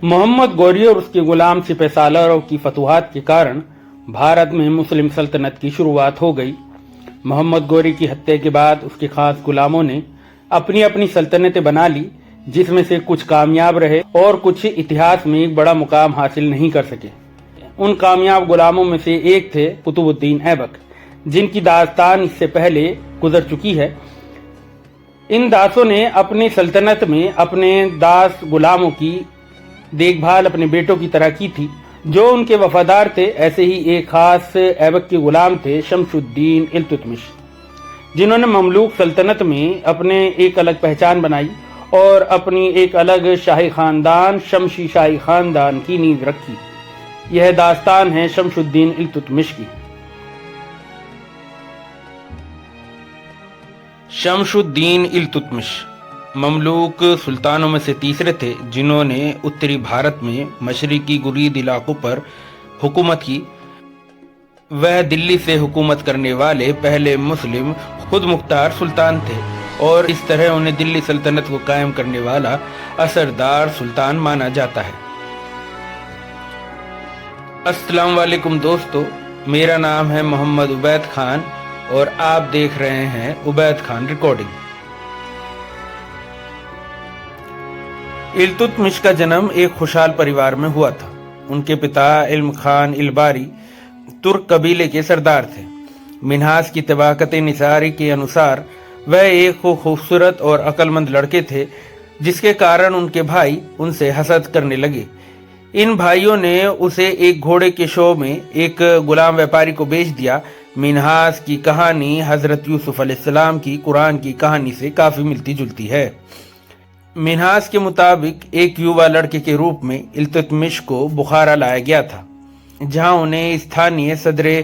मोहम्मद गौरी और उसके गुलाम सिपह सालारों की फतूहात के कारण भारत में मुस्लिम सल्तनत की शुरुआत हो गई। मोहम्मद गौरी की हत्या के बाद उसके खास गुलामों ने अपनी अपनी सल्तनतें बना ली, जिसमें से कुछ कामयाब रहे और कुछ इतिहास में एक बड़ा मुकाम हासिल नहीं कर सके। उन कामयाब गुलामों में से एक थे कुतुबुद्दीन ऐबक, जिनकी दास्तान इससे पहले गुजर चुकी है। इन दासों ने अपनी सल्तनत में अपने दास गुलामों की देखभाल अपने बेटों की तरह की थी, जो उनके वफादार थे। ऐसे ही एक खास ऐबक के गुलाम थे शमशुद्दीन इल्तुतमिश, जिन्होंने ममलूक सल्तनत में अपने एक अलग पहचान बनाई और अपनी एक अलग शाही खानदान शमशी शाही खानदान की नींव रखी। यह दास्तान है शमशुद्दीन इल्तुतमिश की। शमशुद्दीन इल्तुतमिश ममलूक सुल्तानों में से तीसरे थे, जिन्होंने उत्तरी भारत में मशरिकी गुरीद इलाकों पर हुकूमत की। वह दिल्ली से हुकूमत करने वाले पहले मुस्लिम खुद मुख्तार सुल्तान थे और इस तरह उन्हें दिल्ली सल्तनत को कायम करने वाला असरदार सुल्तान माना जाता है। अस्सलाम वालेकुम दोस्तों, मेरा नाम है मोहम्मद उबैद खान और आप देख रहे हैं उबैद खान रिकॉर्डिंग। इल्तुतमिश का जन्म एक खुशहाल परिवार में हुआ था। उनके पिता इल्म खान इलबारी तुर्क कबीले के सरदार थे। मिन्हाज की तबाकत निसारी के अनुसार वह एक खूबसूरत और अक्लमंद लड़के थे, जिसके कारण उनके भाई उनसे हसद करने लगे। इन भाइयों ने उसे एक घोड़े के शो में एक गुलाम व्यापारी को बेच दिया। मिन्हाज की कहानी हजरत यूसुफ अलैहिस्सलाम की कुरान की कहानी से काफी मिलती जुलती है। मिन्हाज के मुताबिक एक युवा लड़के के रूप में इल्तुतमिश को बुखारा लाया गया था, जहां उन्हें स्थानीय सदरे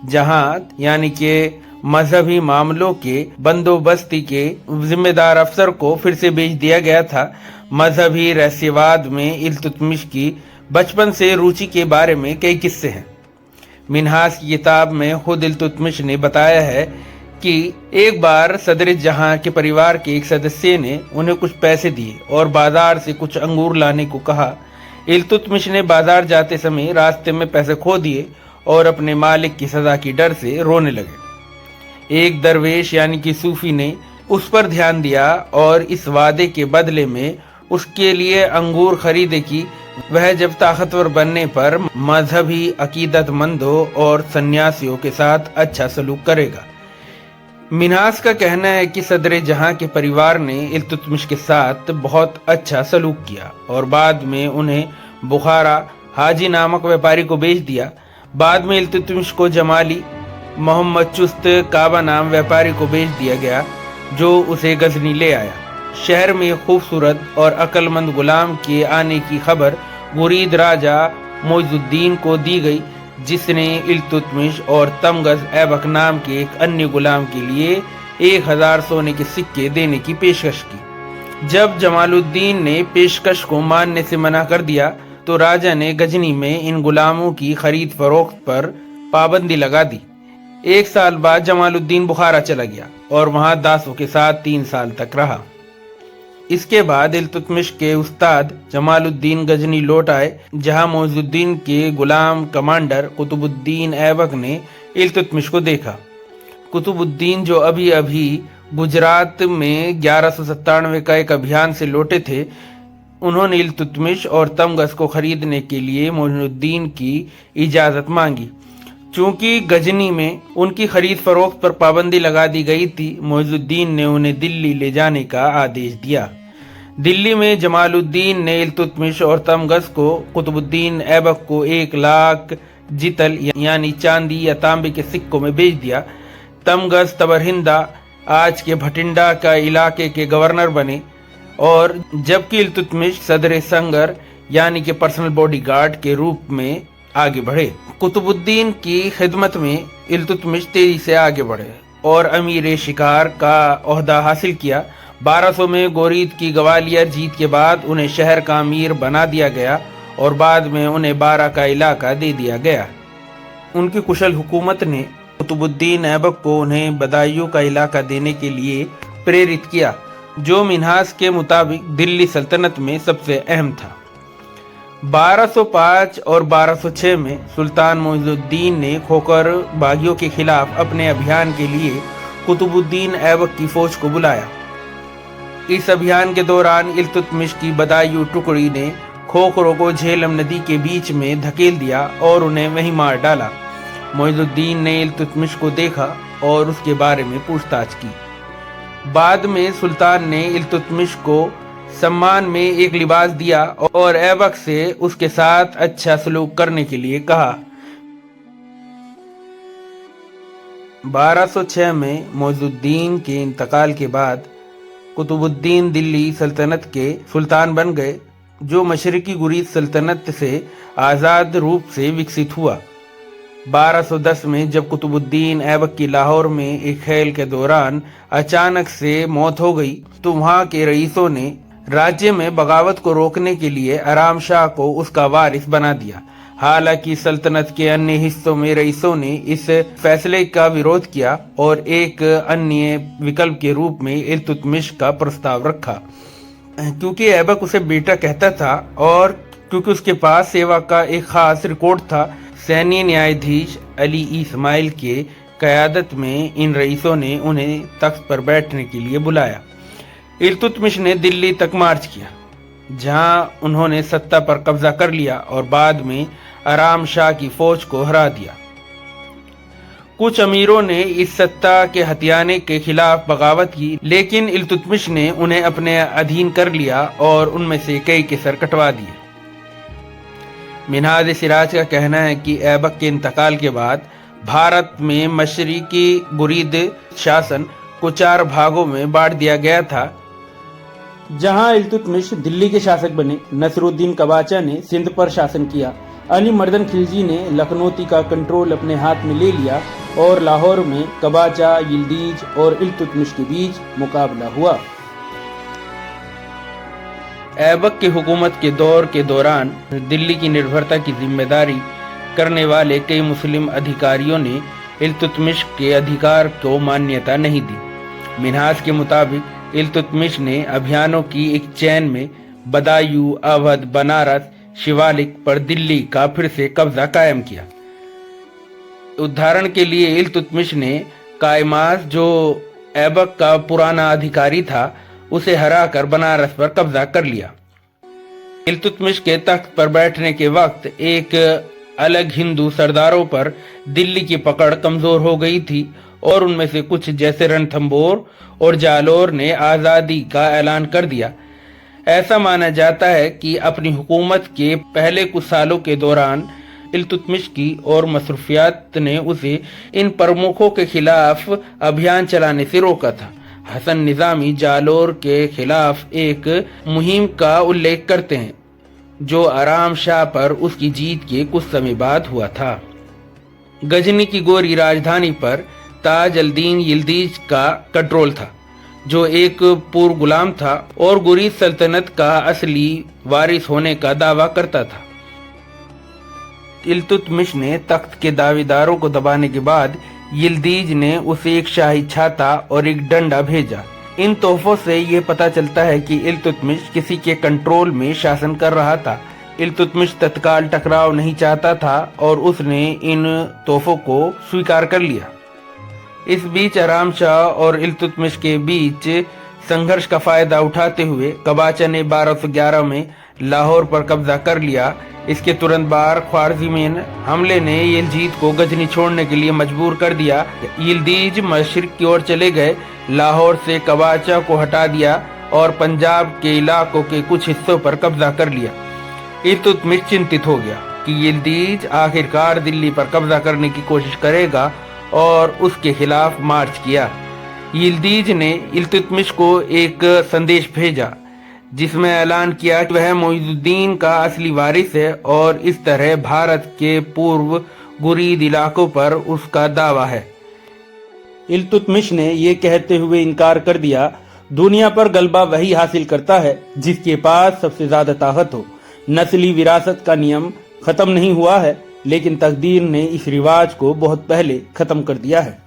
जहां यानी कि मजहबी मामलों के बंदोबस्ती के जिम्मेदार अफसर को फिर से भेज दिया गया था। मजहबी रहस्यवाद में इल्तुतमिश की बचपन से रुचि के बारे में कई किस्से हैं। मिन्हाज की किताब में खुद इल्तुतमिश ने बताया है कि एक बार सदर जहां के परिवार के एक सदस्य ने उन्हें कुछ पैसे दिए और बाजार से कुछ अंगूर लाने को कहा। इल्तुतमिश ने बाजार जाते समय रास्ते में पैसे खो दिए और अपने मालिक की सजा की डर से रोने लगे। एक दरवेश यानी कि सूफी ने उस पर ध्यान दिया और इस वादे के बदले में उसके लिए अंगूर खरीदे कि वह जब ताकतवर बनने पर मजहबी अकीदतमंदों और सन्यासियों के साथ अच्छा सलूक करेगा। मिन्हाज का कहना है कि सदर जहां के परिवार ने इल्तुतमिश के साथ बहुत अच्छा सलूक किया और बाद में उन्हें बुखारा हाजी नामक व्यापारी को बेच दिया। बाद में इल्तुतमिश को जमाली मोहम्मद चुस्त काबा नाम व्यापारी को बेच दिया गया, जो उसे गजनी ले आया। शहर में खूबसूरत और अक्लमंद गुलाम के आने की खबर गुरीद राजा मोइजुद्दीन को दी गई, जिसने इल्तुतमिश और तमगस ऐबक नाम के एक अन्य गुलाम के लिए 1000 सोने के सिक्के देने की पेशकश की। जब जमालुद्दीन ने पेशकश को मानने से मना कर दिया तो राजा ने गजनी में इन गुलामों की खरीद फरोख्त पर पाबंदी लगा दी। 1 साल बाद जमालुद्दीन बुखारा चला गया और वहां दासों के साथ 3 साल तक रहा। इसके बाद इल्तुतमिश के उस्ताद जमालुद्दीन गजनी लौट आए, जहां मोइजुद्दीन के गुलाम कमांडर कुतुबुद्दीन ऐबक ने इल्तुतमिश को देखा। कुतुबुद्दीन जो अभी अभी गुजरात में 1197 का एक अभियान से लौटे थे, उन्होंने इल्तुतमिश और तमगस को खरीदने के लिए मोइनुद्दीन की इजाजत मांगी। चूंकि गजनी में उनकी खरीद फरोख्त पर पाबंदी लगा दी गई थी, मोइजुद्दीन ने उन्हें दिल्ली ले जाने का आदेश दिया। दिल्ली में जमालुद्दीन ने इल्तुतमिश और तमगस को कुतुबुद्दीन ऐबक को 1 लाख जितल यानी चांदी या तांबे के सिक्कों में भेज दिया। तमगस तबरहिंदा आज के भटिंडा का इलाके के गवर्नर बने और जबकि इल्तुतमिश सदर संगर यानी कि पर्सनल बॉडीगार्ड के रूप में आगे बढ़े। कुतुबुद्दीन की खिदमत में इल्तुतमिश तेजी से आगे बढ़े और अमीर शिकार का ओहदा हासिल किया। 1200 में गोरीद की ग्वालियर जीत के बाद उन्हें शहर का अमीर बना दिया गया और बाद में उन्हें 12 का इलाका दे दिया गया। उनकी कुशल हुकूमत ने कुतुबुद्दीन ऐबक को उन्हें बदायूं का इलाका देने के लिए प्रेरित किया, जो मिन्हाज के मुताबिक दिल्ली सल्तनत में सबसे अहम था। 1205 और 1206 में सुल्तान मोइजुद्दीन ने खोखर बागियों के खिलाफ अपने अभियान के लिए कुतुबुद्दीन ऐबक की फौज को बुलाया। इस अभियान के दौरान इल्तुतमिश की बदायूं टुकड़ी ने खोखरों को झेलम नदी के बीच में धकेल दिया और उन्हें वहीं मार डाला। मोइजुद्दीन ने इल्तुतमिश को देखा और उसके बारे में पूछताछ की। बाद में सुल्तान ने इल्तुतमिश को सम्मान में एक लिबास दिया और ऐबक से उसके साथ अच्छा सलूक करने के लिए कहा। 1206 में मोइजुद्दीन के इंतकाल के बाद कुतुबुद्दीन दिल्ली सल्तनत के सुल्तान बन गए, जो मशरकी गुरीद सल्तनत से आज़ाद रूप से विकसित हुआ। 1210 में जब कुतुबुद्दीन ऐबक की लाहौर में एक खेल के दौरान अचानक से मौत हो गई तो वहां के रईसों ने राज्य में बगावत को रोकने के लिए आराम शाह को उसका वारिस बना दिया। हालांकि सल्तनत के अन्य हिस्सों में रईसों ने इस फैसले का विरोध किया और एक अन्य विकल्प के रूप में इल्तुतमिश का प्रस्ताव रखा। क्योंकि ऐबक उसे बेटा कहता था और क्योंकि उसके पास सेवा का एक खास रिकॉर्ड था, सैन्य न्यायाधीश अली इस्माइल के क़यादत में इन रईसों ने उन्हें तख्त पर बैठने के लिए बुलाया। इल्तुतमिश ने दिल्ली तक मार्च किया, जहां उन्होंने सत्ता पर कब्जा कर लिया और बाद में आराम शाह की फौज को हरा दिया। कुछ अमीरों ने इस सत्ता के हथियाने के खिलाफ बगावत की, लेकिन इल्तुतमिश ने उन्हें अपने अधीन कर लिया और उनमें से कई के सर कटवा दिए। मिन्हाज सिराज का कहना है कि ऐबक के इंतकाल के बाद भारत में मशरिकी गुरीद शासन को 4 भागों में बांट दिया गया था। जहां इल्तुतमिश दिल्ली के शासक बने, नसरुद्दीन कबाचा ने सिंध पर शासन किया, अली मर्दन खिलजी ने लखनौती का कंट्रोल अपने हाथ में ले लिया और लाहौर में कबाचा, यिल्दीज और इल्तुतमिश के बीच मुकाबला हुआ। ऐबक की हुकूमत के दौर के दौरान दिल्ली की निर्भरता की जिम्मेदारी करने वाले कई मुस्लिम अधिकारियों ने इल्तुतमिश के अधिकार को मान्यता नहीं दी। मिन्हाज के मुताबिक इल्तुतमिश ने अभियानों की एक चैन में बदायूं, अवध, बनारस, शिवालिक पर दिल्ली का फिर से कब्जा कायम किया। उदाहरण के लिए इल्तुतमिश ने कायमास, जो ऐबक का पुराना अधिकारी था, उसे हराकर बनारस पर कब्जा कर लिया। इल्तुतमिश के तख्त पर बैठने के वक्त एक अलग हिंदू सरदारों पर दिल्ली की पकड़ कमजोर हो गई थी और उनमें से कुछ जैसे रणथंभौर और जालोर ने आज़ादी का ऐलान कर दिया। ऐसा माना जाता है कि अपनी हुकूमत के पहले कुछ सालों के दौरान इल्तुतमिश की और मसरूफियात ने उसे इन प्रमुखों के खिलाफ अभियान चलाने से रोका था। हसन निजामी जालोर के खिलाफ एक मुहिम का उल्लेख करते हैं, जो आराम शाह पर उसकी जीत के कुछ समय बाद हुआ था। गजनी की गोरी राजधानी पर ताज अल-दीन यिल्दीज का कंट्रोल था, जो एक पूर्व गुलाम था और गुरीद सल्तनत का असली वारिस होने का दावा करता था। इल्तुतमिश ने तख्त के दावेदारों को दबाने के बाद यिल्दीज ने उसे एक शाही छाता और एक डंडा भेजा। इन तोहफों से यह पता चलता है कि इल्तुतमिश किसी के कंट्रोल में शासन कर रहा था। इल्तुतमिश तत्काल टकराव नहीं चाहता था और उसने इन तोहफों को स्वीकार कर लिया। इस बीच आराम शाह और इल्तुतमिश के बीच संघर्ष का फायदा उठाते हुए कबाचा ने 1211 में लाहौर पर कब्जा कर लिया। इसके तुरंत बाद ख्वारज़मियन हमले ने यिल्दीज को गजनी छोड़ने के लिए मजबूर कर दिया। यिल्दीज मशरिक की ओर चले गए, लाहौर से कबाचा को हटा दिया और पंजाब के इलाकों के कुछ हिस्सों पर कब्जा कर लिया। इल्तुतमिश चिंतित हो गया कि यिल्दीज आखिरकार दिल्ली पर कब्जा करने की कोशिश करेगा और उसके खिलाफ मार्च किया। यिल्दीज ने इल्तुतमिश को एक संदेश भेजा जिसमें ऐलान किया कि वह मोइजुद्दीन का असली वारिस है और इस तरह भारत के पूर्व गुरीद इलाकों पर उसका दावा है। इल्तुतमिश ने यह कहते हुए इनकार कर दिया, दुनिया पर गलबा वही हासिल करता है जिसके पास सबसे ज्यादा ताकत हो। नस्ली विरासत का नियम खत्म नहीं हुआ है, लेकिन तकदीर ने इस रिवाज को बहुत पहले खत्म कर दिया है।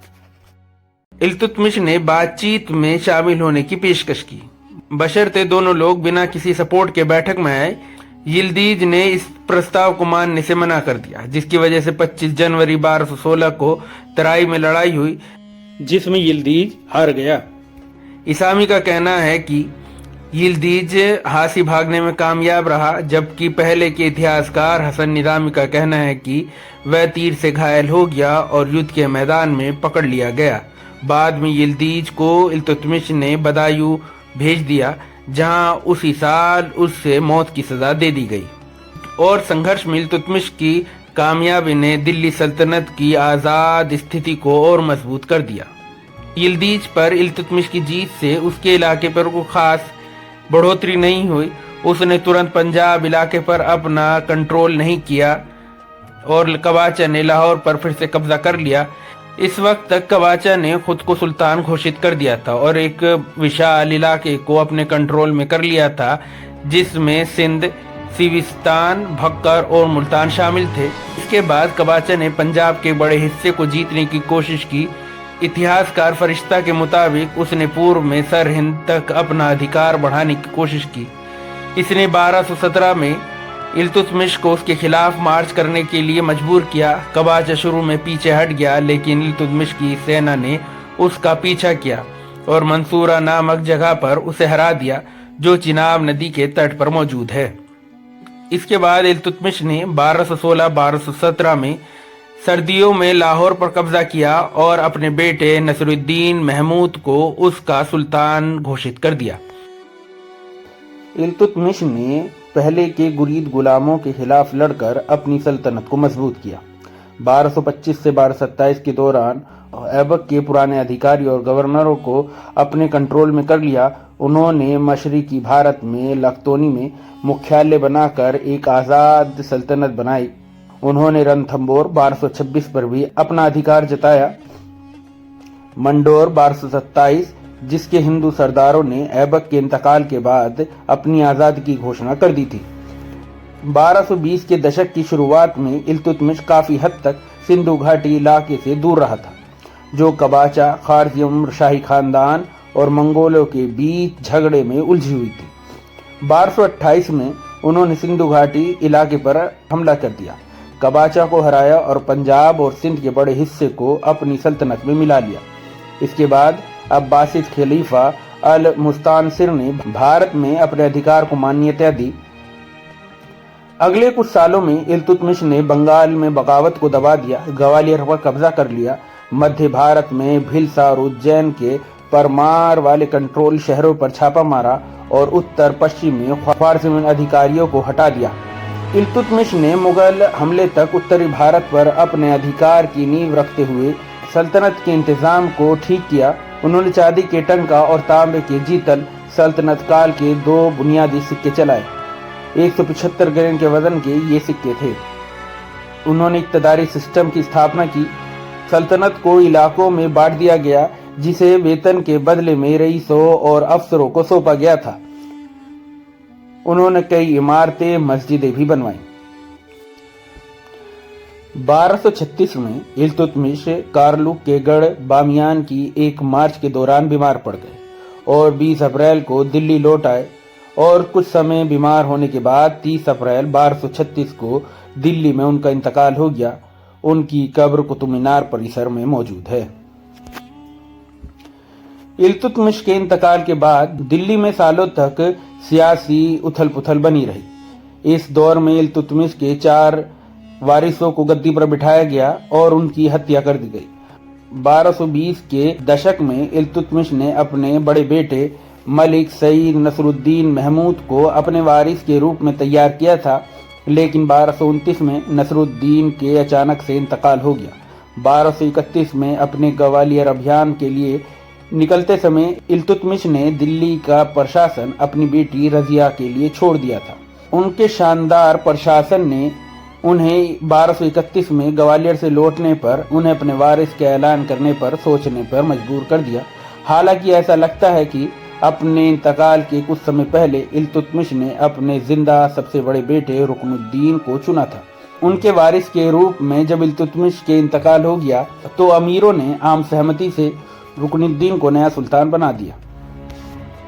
इल्तुतमिश ने बातचीत में शामिल होने की पेशकश की, बशर्ते दोनों लोग बिना किसी सपोर्ट के बैठक में आए। यिल्दीज ने इस प्रस्ताव को मानने से मना कर दिया, जिसकी वजह से 25 जनवरी 1216 को तराई में लड़ाई हुई, जिसमें यिल्दीज हार गया। इसामी का कहना है कि यिल्दीज हासी भागने में कामयाब रहा, जबकि पहले के इतिहासकार हसन निजामी का कहना है कि वह तीर से घायल हो गया और युद्ध के मैदान में पकड़ लिया गया। बाद में यिल्दीज को इल्तुतमिश ने बदायूं भेज दिया, जहां उसी साल उससे मौत की सजा दे दी गई। और संघर्ष में इल्तुतमिश की कामयाबी ने दिल्ली सल्तनत की आज़ाद स्थिति को और मजबूत कर दिया। यिल्दीज पर इल्तुतमिश की जीत से उसके इलाके पर कोई खास बढ़ोतरी नहीं हुई। उसने तुरंत पंजाब इलाके पर अपना कंट्रोल नहीं किया और कबाचा ने लाहौर पर फिर से कब्जा कर लिया। इस वक्त तक कबाचा ने खुद को सुल्तान घोषित कर दिया था और एक विशाल इलाके को अपने कंट्रोल में कर लिया था, जिसमें सिंध, सिविस्तान, भक्कर और मुल्तान शामिल थे। इसके बाद कबाचा ने पंजाब के बड़े हिस्से को जीतने की कोशिश की। इतिहासकार फरिश्ता के मुताबिक उसने पूर्व में सरहिंद तक अपना अधिकार बढ़ाने की कोशिश की। इसने 1217 में इल्तुतमिश को उसके खिलाफ मार्च करने के लिए मजबूर किया। कबाचा शुरू में पीछे हट गया, लेकिन इल्तुतमिश की सेना ने उसका पीछा किया और मंसूरा नामक जगह पर उसे हरा दिया, जो चिनाब नदी के तट पर मौजूद है। इसके बाद इल्तुतमिश ने 1216-1217 में सर्दियों में लाहौर पर कब्जा किया और अपने बेटे नसरुद्दीन महमूद को उसका सुल्तान घोषित कर दिया। इल्तुतमिश ने पहले के गुरीद गुलामों के खिलाफ लड़कर अपनी सल्तनत को मजबूत किया। 1225 से 1227 के दौरान ऐबक के पुराने अधिकारी और गवर्नरों को अपने कंट्रोल में कर लिया। उन्होंने मशरिकी भारत में लखतौनी में मुख्यालय बनाकर एक आज़ाद सल्तनत बनाई। उन्होंने रणथंबोर 1226 पर भी अपना अधिकार जताया। मंडोर 1227, जिसके हिंदू सरदारों ने ऐबक के इंतकाल के बाद अपनी आज़ादी की घोषणा कर दी थी। 1220 के दशक की शुरुआत में इल्तुतमिश काफी हद तक सिंधु घाटी इलाके से दूर रहा था, जो कबाचा, खारजियम शाही खानदान और मंगोलों के बीच झगड़े में उलझी हुई थी। 1228 में उन्होंने सिंधु घाटी इलाके पर हमला कर दिया, कबाचा को हराया और पंजाब और सिंध के बड़े हिस्से को अपनी सल्तनत में मिला लिया। इसके बाद अब्बासिद खलीफा अल मुस्तानसिर ने भारत में अपने अधिकार को मान्यता दी। अगले कुछ सालों में इल्तुतमिश ने बंगाल में बगावत को दबा दिया, ग्वालियर पर कब्जा कर लिया, मध्य भारत में भिलसा और उज्जैन के परमार वाले कंट्रोल शहरों पर छापा मारा और उत्तर पश्चिम में ख्वारज़मी अधिकारियों को हटा दिया। इल्तुतमिश ने मुगल हमले तक उत्तरी भारत पर अपने अधिकार की नींव रखते हुए सल्तनत के इंतजाम को ठीक किया। उन्होंने चांदी के टंका और तांबे के जीतल सल्तनत काल के 2 बुनियादी सिक्के चलाए। 175 ग्राम के वजन के ये सिक्के थे। उन्होंने इक्तदारी सिस्टम की स्थापना की। सल्तनत को इलाकों में बांट दिया गया, जिसे वेतन के बदले में रईसों और अफसरों को सौंपा गया था। उन्होंने कई इमारतें, मस्जिदें भी बनवाई। 1236 में इल्तुतमिश कारलुक के गढ़ बामियान की एक मार्च के दौरान बीमार पड़ गए और 20 अप्रैल को दिल्ली लौट आए और कुछ समय बीमार होने के बाद 30 अप्रैल 1236 को दिल्ली में उनका इंतकाल हो गया। उनकी कब्र कुतुब मीनार परिसर में मौजूद है। इल्तुतमिश के इंतकाल के बाद दिल्ली में सालों तक सियासी उथल पुथल बनी रही। इस दौर में इल्तुतमिश के 4 वारिसों को गद्दी पर बिठाया गया और उनकी हत्या कर दी गई। 1220 के दशक में इल्तुतमिश ने अपने बड़े बेटे मलिक सईद नसरुद्दीन महमूद को अपने वारिस के रूप में तैयार किया था, लेकिन 1229 में नसरुद्दीन के अचानक से इंतकाल हो गया। 1231 में अपने ग्वालियर अभियान के लिए निकलते समय इल्तुतमिश ने दिल्ली का प्रशासन अपनी बेटी रजिया के लिए छोड़ दिया था। उनके शानदार प्रशासन ने उन्हें 1231 में ग्वालियर से लौटने पर उन्हें अपने वारिस के ऐलान करने पर सोचने पर मजबूर कर दिया। हालांकि ऐसा लगता है कि अपने इंतकाल के कुछ समय पहले इल्तुतमिश ने अपने जिंदा सबसे बड़े बेटे रुकनुद्दीन को चुना था। उनके वारिस के रूप में जब इल्तुतमिश के इंतकाल हो गया तो अमीरों ने आम सहमति से रुकनुद्दीन को नया सुल्तान बना दिया।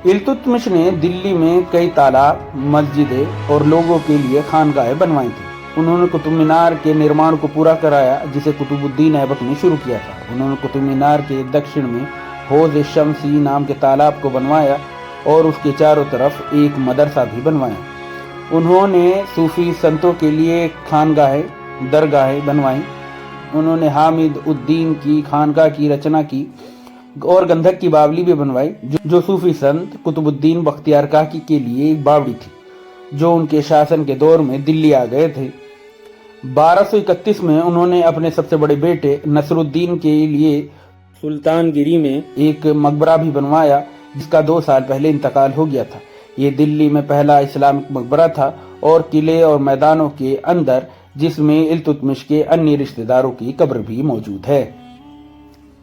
इल्तुतमिश ने दिल्ली में कई तालाब, मस्जिदें और लोगों के लिए खानगाहें बनवाई थी। उन्होंने कुतुब मीनार के निर्माण को पूरा कराया, जिसे कुतुबुद्दीन ऐबक ने शुरू किया था। उन्होंने कुतुब मीनार के दक्षिण में हौज शमसी नाम के तालाब को बनवाया और उसके चारों तरफ एक मदरसा भी बनवाया। उन्होंने सूफी संतों के लिए खानगाहें, दरगाहें बनवाई। उन्होंने हामिद उद्दीन की खानगाह की रचना की और गंधक की बावली भी बनवाई, जो सूफी संत कुतुबुद्दीन बख्तियार काकी के लिए एक बावड़ी थी, जो उनके शासन के दौर में दिल्ली आ गए थे। 1231 में उन्होंने अपने सबसे बड़े बेटे नसरुद्दीन के लिए सुल्तानगिरी में एक मकबरा भी बनवाया, जिसका 2 साल पहले इंतकाल हो गया था। ये दिल्ली में पहला इस्लामिक मकबरा था और किले और मैदानों के अंदर, जिसमें इल्तुतमिश के अन्य रिश्तेदारों की कब्र भी मौजूद है।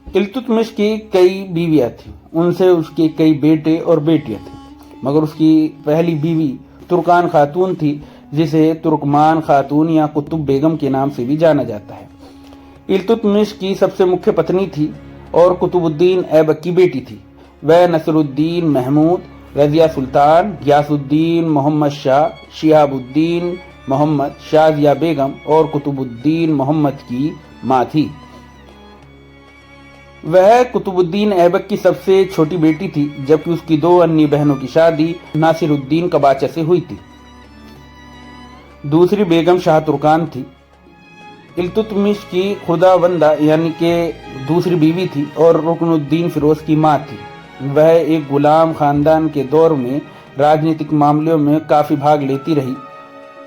इल्तुतमिश की कई बीवियां थीं, उनसे उसके कई बेटे और बेटियां थीं, मगर उसकी पहली बीवी तुर्कान खातून थी, जिसे तुर्कमान खातून या कुतुब बेगम के नाम से भी जाना जाता है। इल्तुतमिश की सबसे मुख्य पत्नी थी और कुतुबुद्दीन ऐबक की बेटी थी। वह नसरुद्दीन महमूद, रजिया सुल्तान, गियासुद्दीन मोहम्मद शाह, शिहाबुद्दीन मोहम्मद, शाजिया बेगम और कुतुबुद्दीन मोहम्मद की माँ थी। वह कुतुबुद्दीन ऐबक की सबसे छोटी बेटी थी, जबकि उसकी 2 अन्य बहनों की शादी नासिरुद्दीन कबाचा से हुई थी। दूसरी बेगम शाह तुर्कान थी। इल्तुतमिश की खुदाबंदा यानी कि दूसरी बीवी थी और रुकनुद्दीन फिरोज की माँ थी। वह एक गुलाम खानदान के दौर में राजनीतिक मामलों में काफी भाग लेती रही।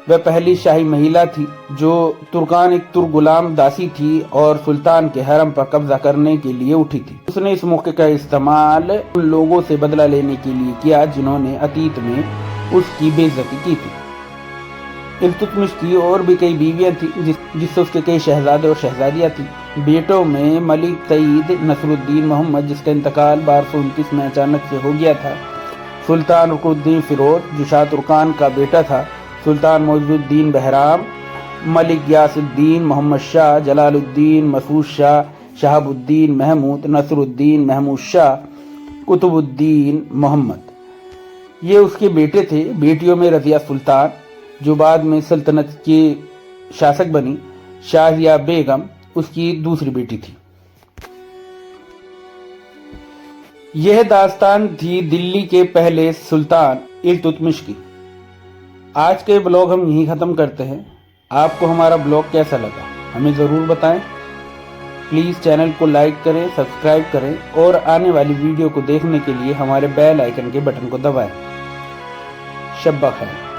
वह पहली शाही महिला थी जो तुर्कान एक तुर्क गुलाम दासी थी और सुल्तान के हरम पर कब्जा करने के लिए उठी थी। उसने इस मौके का इस्तेमाल उन लोगों से बदला लेने के लिए किया जिन्होंने अतीत में उसकी बेइज्जती की थी। इल्तुतमिश की और भी कई बीवियां थी, जिससे उसके कई शहजादे और शहजादियां थी। बेटों में मलिक सईद नसरुद्दीन मोहम्मद, जिसका इंतकाल 1229 में अचानक से हो गया था, सुल्तान रुकनुद्दीन फिरोज, जो शाह तुर्कान का बेटा था, सुल्तान मौजूद्दीन बहराम, मलिक गियासुद्दीन मोहम्मद शाह, जलालुद्दीन मसूद शाह, शहाबुद्दीन महमूद, नसरुद्दीन महमूद शाह, कुतुबुद्दीन मोहम्मद, ये उसके बेटे थे। बेटियों में रजिया सुल्तान, जो बाद में सल्तनत की शासक बनी, शाजिया बेगम उसकी दूसरी बेटी थी। यह दास्तान थी दिल्ली के पहले सुल्तान इल्तुतमिश की। आज के ब्लॉग हम यहीं ख़त्म करते हैं। आपको हमारा ब्लॉग कैसा लगा हमें ज़रूर बताएं। प्लीज़ चैनल को लाइक करें, सब्सक्राइब करें और आने वाली वीडियो को देखने के लिए हमारे बेल आइकन के बटन को दबाएं। शब्बा खैर।